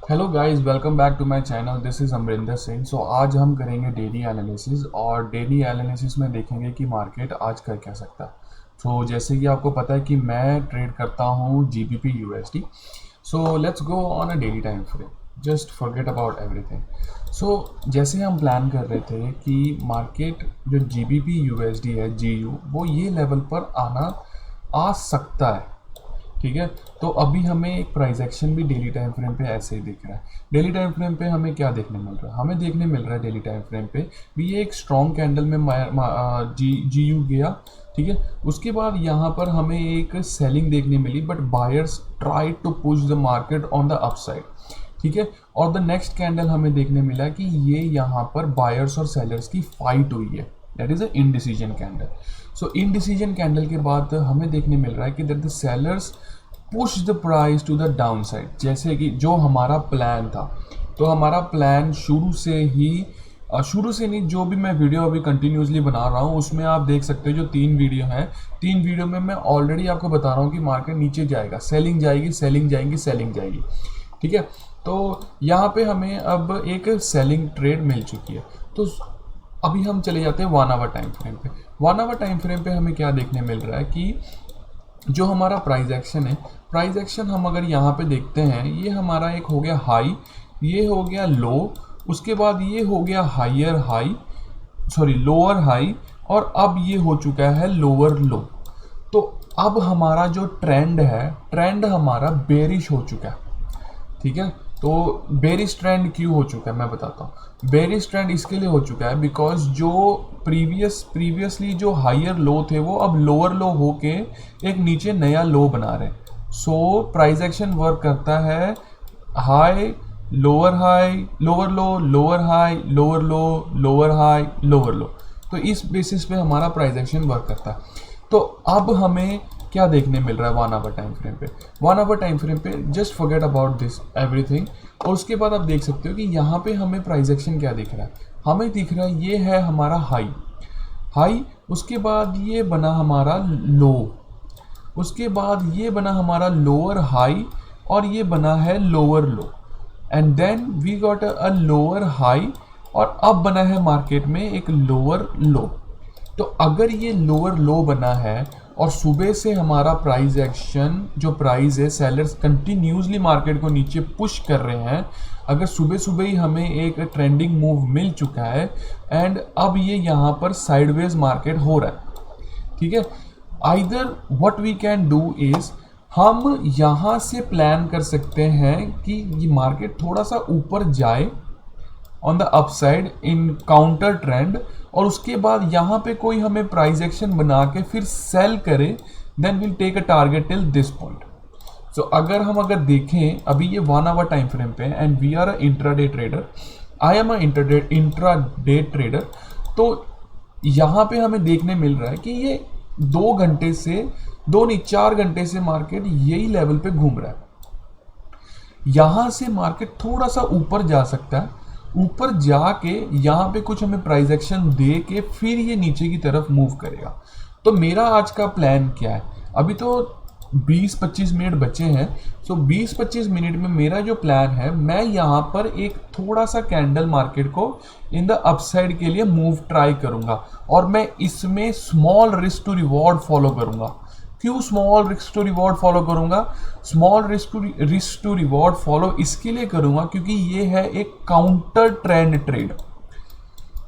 Hello guys, welcome back to my channel. This is Amarinder Singh. So आज हम करेंगे daily analysis और डेली एनालिसिस में देखेंगे कि मार्केट आज कर क्या सकता है। सो जैसे कि आपको पता है कि मैं ट्रेड करता हूँ GBP USD. So let's go on a daily time frame, just forget about everything. So जैसे हम प्लान कर रहे थे कि मार्केट जो जीबीपी यूएसडी है जीयू वो ये लेवल पर आ सकता है। ठीक है, तो अभी हमें एक प्राइस एक्शन भी डेली टाइम फ्रेम पे ऐसे ही दिख रहा है। डेली टाइम फ्रेम पे हमें क्या देखने मिल रहा है? हमें देखने मिल रहा है डेली टाइम फ्रेम पे भी ये एक स्ट्रॉन्ग कैंडल में जी यू गया। ठीक है, उसके बाद यहाँ पर हमें एक सेलिंग देखने मिली, but buyers try to push the market on the upside. ठीक है, और द नेक्स्ट कैंडल हमें देखने मिला कि ये यहाँ पर बायर्स और सेलर्स की फाइट हुई है। That is a indecision candle. So indecision candle के बाद हमें देखने मिल रहा है कि that the sellers push the price to the down side. जैसे कि जो हमारा प्लान था, तो हमारा प्लान शुरू से नहीं, जो भी मैं वीडियो अभी कंटिन्यूसली बना रहा हूँ उसमें आप देख सकते हो जो 3 वीडियो हैं, 3 वीडियो में मैं ऑलरेडी आपको बता रहा हूँ कि मार्केट नीचे जाएगा, सेलिंग जाएगी, सेलिंग जाएगी, सेलिंग जाएगी। ठीक है, तो यहाँ पे हमें अब एक सेलिंग ट्रेड मिल चुकी है। तो अभी हम चले जाते हैं 1 आवर टाइम फ्रेम पे। 1 आवर टाइम फ्रेम पे हमें क्या देखने मिल रहा है कि जो हमारा प्राइस एक्शन है, प्राइस एक्शन हम अगर यहाँ पे देखते हैं, ये हमारा एक हो गया हाई, ये हो गया लो, उसके बाद ये हो गया higher high, sorry lower high, और अब ये हो चुका है लोअर लो। तो अब हमारा जो ट्रेंड है, ट्रेंड हमारा बेरिश हो चुका है। ठीक है, तो बेरिश ट्रेंड क्यों हो चुका है मैं बताता हूँ। बेरिश ट्रेंड इसके लिए हो चुका है बिकॉज जो प्रीवियसली जो हायर लो थे वो अब लोअर लो होके एक नीचे नया लो बना रहे हैं। सो प्राइस एक्शन वर्क करता है हाई लोअर लो लोअर हाई लोअर लो लोअर हाई लोअर लो। तो इस बेसिस पे हमारा प्राइस एक्शन वर्क करता है। तो अब हमें क्या देखने मिल रहा है 1 आवर टाइम फ्रेम पे? 1 आवर टाइम फ्रेम पे just forget about this everything. और उसके बाद आप देख सकते हो कि यहाँ पे हमें प्राइस एक्शन क्या दिख रहा है। हमें दिख रहा है ये है हमारा हाई हाई, उसके बाद ये बना हमारा लो, उसके बाद ये बना हमारा लोअर हाई, और ये बना है lower low, and then we got a lower high, और अब बना है मार्केट में एक लोअर लो। तो अगर ये लोअर लो बना है और सुबह से हमारा प्राइस एक्शन जो प्राइस है, सेलर्स कंटिन्यूसली मार्केट को नीचे पुश कर रहे हैं, अगर सुबह सुबह ही हमें एक ट्रेंडिंग मूव मिल चुका है एंड अब ये यहाँ पर साइडवेज मार्केट हो रहा है। ठीक है, either what we can do is, हम यहाँ से प्लान कर सकते हैं कि ये मार्केट थोड़ा सा ऊपर जाए on the upside in counter trend, और उसके बाद यहाँ पे कोई हमें प्राइस एक्शन बना के फिर सेल करे, then will take a target till this point. So अगर देखें अभी ये 1 आवर टाइम फ्रेम पे and we are a intraday trader, I am a intraday trader, तो यहाँ पे हमें देखने मिल रहा है कि ये 2 घंटे से, 2 नहीं 4 घंटे से मार्केट यही लेवल पे घूम रहा है। यहां से मार्केट थोड़ा सा ऊपर जा सकता है, ऊपर जाके यहाँ पे कुछ हमें प्राइस एक्शन दे के फिर ये नीचे की तरफ मूव करेगा। तो मेरा आज का प्लान क्या है? अभी तो 20-25 मिनट बचे हैं। सो 20-25 मिनट में मेरा जो प्लान है, मैं यहाँ पर एक थोड़ा सा कैंडल मार्केट को इन द अपसाइड के लिए मूव ट्राई करूंगा, और मैं इसमें small risk to reward follow करूंगा। क्यों small risk to reward follow करूंगा? Small risk to reward follow इसके लिए करूंगा क्योंकि ये है एक काउंटर ट्रेंड ट्रेड।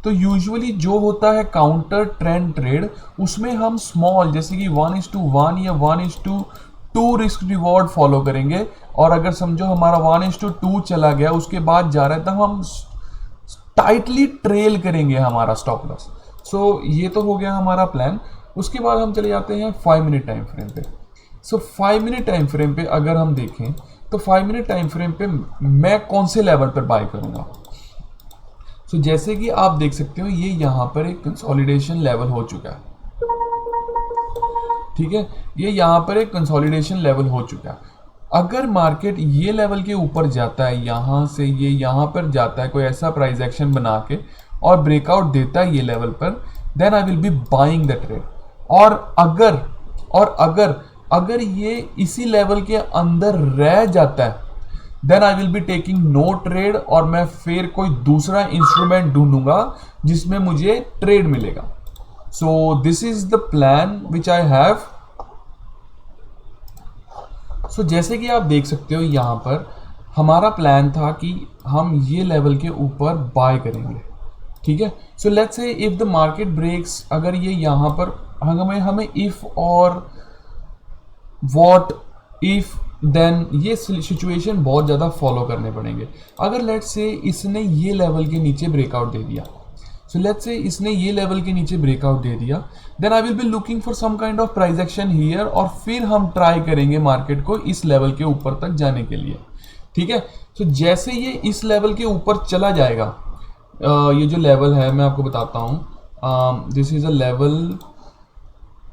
तो यूजुअली जो होता है काउंटर ट्रेंड ट्रेड, उसमें हम स्मॉल जैसे कि 1:1 या 1:2 रिस्क रिवॉर्ड फॉलो करेंगे, और अगर समझो हमारा 1:2 चला गया, उसके बाद जा रहा है, तब हम टाइटली ट्रेल करेंगे हमारा स्टॉप लॉस। सो ये तो हो गया हमारा प्लान। उसके बाद हम चले जाते हैं 5 मिनट टाइम फ्रेम पे। सो 5 मिनट टाइम फ्रेम पे अगर हम देखें तो 5 मिनट टाइम फ्रेम पे मैं कौन से लेवल पर बाय करूंगा? सो जैसे कि आप देख सकते हो ये यहाँ पर एक कंसोलिडेशन लेवल हो चुका है। ठीक है, ये यहाँ पर एक कंसोलिडेशन लेवल हो चुका है। अगर मार्केट ये लेवल के ऊपर जाता है, यहाँ से ये यहाँ पर जाता है, कोई ऐसा प्राइस एक्शन बना के और ब्रेकआउट देता है ये लेवल पर, then I will be buying the trade. और अगर और अगर अगर ये इसी लेवल के अंदर रह जाता है, then I will be taking no trade, और मैं फिर कोई दूसरा इंस्ट्रूमेंट ढूंढूंगा जिसमें मुझे ट्रेड मिलेगा. So this is the plan which I have. So जैसे कि आप देख सकते हो यहां पर हमारा प्लान था कि हम ये लेवल के ऊपर बाय करेंगे. ठीक है. So let's say if the market breaks, अगर ये यहां पर हमें इफ और व्हाट इफ देन ये सिचुएशन बहुत ज़्यादा फॉलो करने पड़ेंगे. अगर लेट्स से इसने ये लेवल के नीचे ब्रेकआउट दे दिया, सो लेट्स से इसने ये लेवल के नीचे ब्रेकआउट दे दिया, then I will be looking for some kind of price action here, और फिर हम ट्राई करेंगे मार्केट को इस लेवल के ऊपर तक जाने के लिए. ठीक है. तो जैसे ये इस लेवल के ऊपर चला जाएगा, ये जो लेवल है मैं आपको बताता हूँ, दिस इज अ लेवल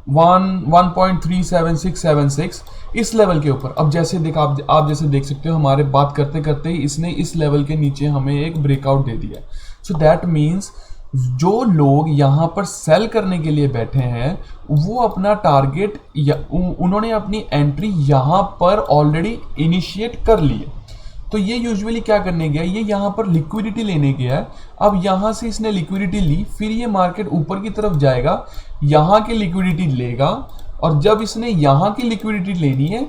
1.37676, इस लेवल के ऊपर. अब जैसे आप जैसे देख सकते हो हमारे बात करते करते ही इसने इस लेवल के नीचे हमें एक ब्रेकआउट दे दिया. सो दैट मीन्स जो लोग यहाँ पर सेल करने के लिए बैठे हैं वो अपना टारगेट उन्होंने अपनी एंट्री यहाँ पर ऑलरेडी इनिशिएट कर ली है. तो ये यूजुअली क्या करने गया, ये यहाँ पर लिक्विडिटी लेने गया है. अब यहाँ से इसने लिक्विडिटी ली, फिर ये मार्केट ऊपर की तरफ जाएगा, यहाँ की लिक्विडिटी लेगा, और जब इसने यहाँ की लिक्विडिटी लेनी है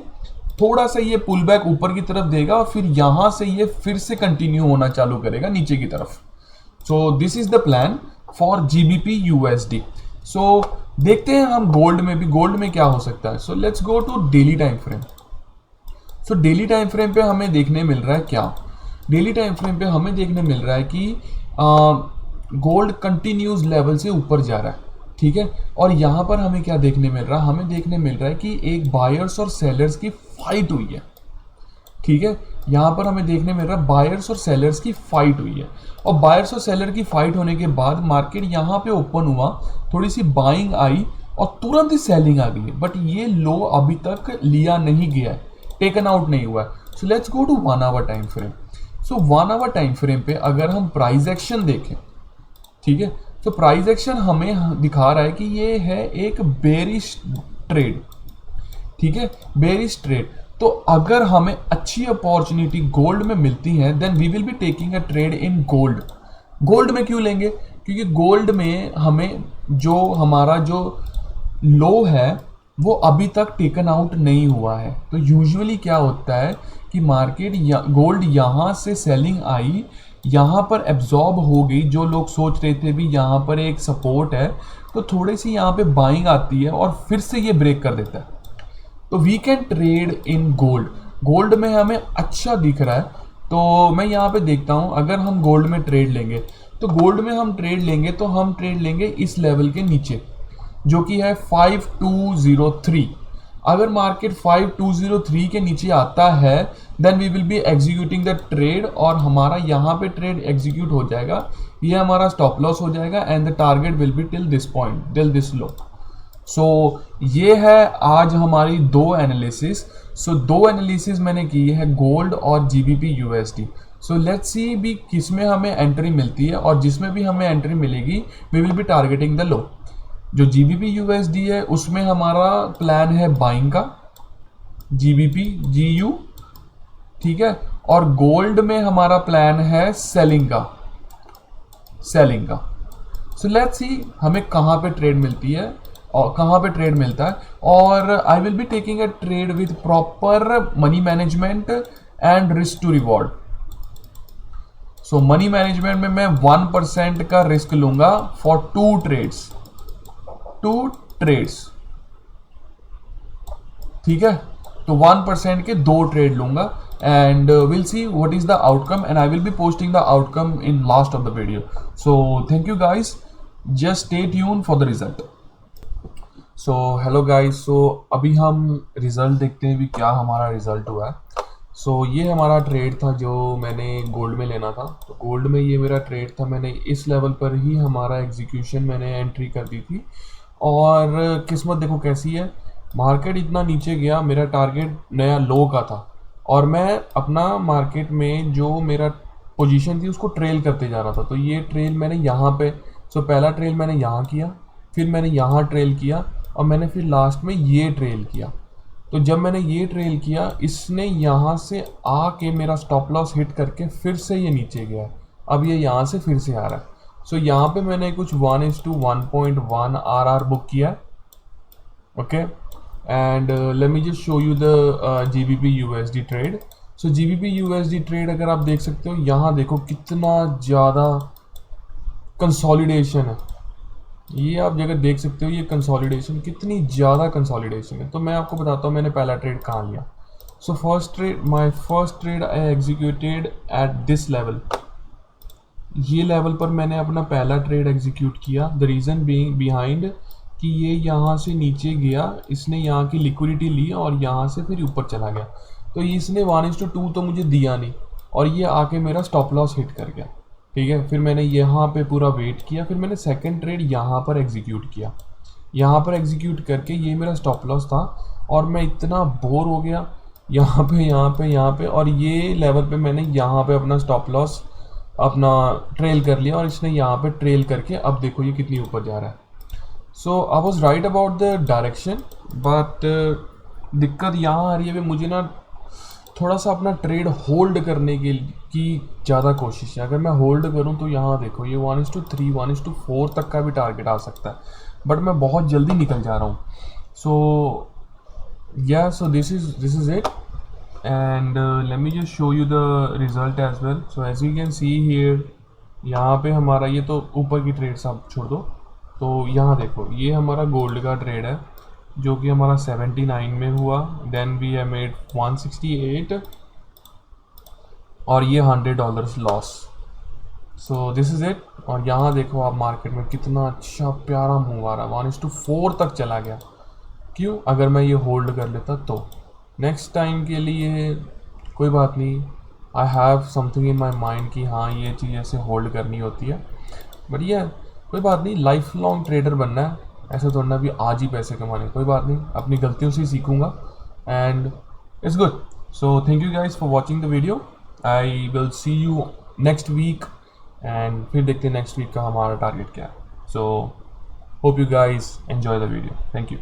थोड़ा सा ये पुल बैक ऊपर की तरफ देगा, और फिर यहाँ से ये फिर से कंटिन्यू होना चालू करेगा नीचे की तरफ. So this is the plan for GBP USD. सो देखते हैं हम गोल्ड में क्या हो सकता है. So let's go to daily time frame. So daily time frame पे हमें देखने मिल रहा है क्या, डेली टाइम फ्रेम पे हमें देखने मिल रहा है कि गोल्ड कंटिन्यूज लेवल से ऊपर जा रहा है. ठीक है. और यहाँ पर हमें क्या देखने मिल रहा है, हमें देखने मिल रहा है कि एक बायर्स और सेलर्स की फाइट हुई है. ठीक है. यहाँ पर हमें देखने मिल रहा है बायर्स और सेलर्स की फाइट हुई है, और बायर्स और सेलर की फाइट होने के बाद मार्केट यहाँ पे ओपन हुआ, थोड़ी सी बाइंग आई और तुरंत ही सेलिंग आ गई, बट ये लो अभी तक लिया नहीं गया है, टेकन आउट नहीं हुआ है. So let's go to 1 hour time frame. So 1 hour time frame पे अगर हम प्राइस एक्शन देखें, ठीक है, तो प्राइस एक्शन हमें दिखा रहा है कि ये है एक बेरिश ट्रेड. ठीक है. Bearish trade. तो अगर हमें अच्छी अपॉर्चुनिटी गोल्ड में मिलती है then we will be taking a trade in gold. Gold में क्यों लेंगे, क्योंकि गोल्ड में हमें जो हमारा जो लो है वो अभी तक टेकन आउट नहीं हुआ है. तो यूजुअली क्या होता है कि मार्केट गोल्ड यहाँ से सेलिंग आई, यहाँ पर एब्जॉर्ब हो गई, जो लोग सोच रहे थे भी यहाँ पर एक सपोर्ट है, तो थोड़ी सी यहाँ पे बाइंग आती है और फिर से ये ब्रेक कर देता है. तो we can trade in gold. Gold में हमें अच्छा दिख रहा है, तो मैं यहाँ पे देखता हूँ अगर हम गोल्ड में ट्रेड लेंगे, तो गोल्ड में हम ट्रेड लेंगे तो हम ट्रेड लेंगे इस लेवल के नीचे जो कि है 5203. अगर मार्केट 5203 के नीचे आता है then we will be executing the trade, और हमारा यहाँ पे ट्रेड एग्जीक्यूट हो जाएगा, ये हमारा स्टॉप लॉस हो जाएगा, and the target will be till this point, till this low. So ये है आज हमारी दो एनालिसिस. सो दो एनालिसिस मैंने की है गोल्ड और GBP USD. So let's see भी किस में हमें एंट्री मिलती है, और जिसमें भी हमें एंट्री मिलेगी we will be targeting the low. जो GBP USD है उसमें हमारा प्लान है बाइंग का, GBP GU. ठीक है. और गोल्ड में हमारा प्लान है सेलिंग का. सो लेट्स सी हमें कहाँ पे ट्रेड मिलती है और कहाँ पे ट्रेड मिलता है, और I will be taking a trade with proper money management and risk to reward. So money management में मैं 1% का रिस्क लूंगा फॉर 2 ट्रेड्स. ठीक है. तो 1% के 2 ट्रेड लूंगा, and will see what is the outcome, and I will be posting the outcome in last of the video. So thank you guys, just stay tune for the result. So hello guys, so अभी हम result देखते हैं भी क्या हमारा result हुआ है. सो ये हमारा ट्रेड था जो मैंने गोल्ड में लेना था. तो गोल्ड में ये मेरा ट्रेड था, मैंने इस लेवल पर ही हमारा एग्जीक्यूशन मैंने एंट्री कर दी थी, और किस्मत देखो कैसी है, मार्केट इतना नीचे गया, मेरा टारगेट नया लो का था, और मैं अपना मार्केट में जो मेरा पोजीशन थी उसको ट्रेल करते जा रहा था. तो ये ट्रेल मैंने यहाँ पे, सो पहला ट्रेल मैंने यहाँ किया, फिर मैंने यहाँ ट्रेल किया, और मैंने फिर लास्ट में ये ट्रेल किया. तो जब मैंने ये ट्रेल किया, इसने यहाँ से आके मेरा स्टॉप लॉस हिट करके फिर से ये नीचे गया। अब ये यहाँ से फिर से आ रहा है। सो यहाँ पे मैंने कुछ 1:1.1 RR बुक किया है, okay. And let me just show you the GBP USD trade. So GBP USD trade अगर आप देख सकते हो, यहाँ देखो कितना ज़्यादा कंसोलिडेशन है। ये आप जगह देख सकते हो, ये कंसोलिडेशन कितनी ज़्यादा कंसोलिडेशन है। तो मैं आपको बताता हूँ मैंने पहला ट्रेड कहाँ लिया। So my first trade I executed at this level. ये लेवल पर मैंने अपना पहला ट्रेड एग्जीक्यूट किया। द रीज़न बीइंग बिहाइंड कि ये यहाँ से नीचे गया, इसने यहाँ की लिक्विडिटी ली और यहाँ से फिर ऊपर चला गया। तो इसने 1:2 तो मुझे दिया नहीं, और ये आके मेरा स्टॉप लॉस हिट कर गया, ठीक है। फिर मैंने यहाँ पे पूरा वेट किया, फिर मैंने सेकंड ट्रेड यहाँ पर एग्जीक्यूट किया। यहाँ पर एग्जीक्यूट करके ये मेरा स्टॉप लॉस था, और मैं इतना बोर हो गया यहाँ पे यहाँ पे यहाँ पे, और ये लेवल पे मैंने यहाँ पे अपना स्टॉप लॉस अपना ट्रेल कर लिया, और इसने यहाँ पे ट्रेल करके अब देखो ये कितनी ऊपर जा रहा है। So I was right about the direction, but दिक्कत यहाँ आ रही है कि मुझे ना थोड़ा सा अपना ट्रेड होल्ड करने की ज़्यादा कोशिश है। अगर मैं होल्ड करूँ तो यहाँ देखो ये 1:3 1:4 तक का भी टारगेट आ सकता है, बट मैं बहुत जल्दी निकल जा रहा हूँ। सो या so this is it, and let me just show you the result as well. So as you can see here, यहाँ पे हमारा ये तो ऊपर की ट्रेड सब छोड़ दो, तो यहाँ देखो ये हमारा गोल्ड का ट्रेड है जो कि हमारा 79 में हुआ। देन वी हैव मेड 168 और ये $100 loss. So this is it. और यहाँ देखो आप मार्केट में कितना अच्छा प्यारा मूव आ रहा है, 1:4 तक चला गया। क्यों? अगर मैं ये होल्ड कर लेता तो। नेक्स्ट टाइम के लिए कोई बात नहीं, I have something in my mind कि हाँ ये चीज़ ऐसे होल्ड करनी होती है, बट ये कोई बात नहीं, लाइफ लॉन्ग ट्रेडर बनना है, ऐसे थोड़ा भी आज ही पैसे कमाने। कोई बात नहीं, अपनी गलतियों से ही सीखूंगा, and it's good. So thank you guys for watching the video. I will see you next week, and फिर देखते हैं नेक्स्ट वीक का हमारा टारगेट क्या है। So hope you guys enjoy the video. Thank you.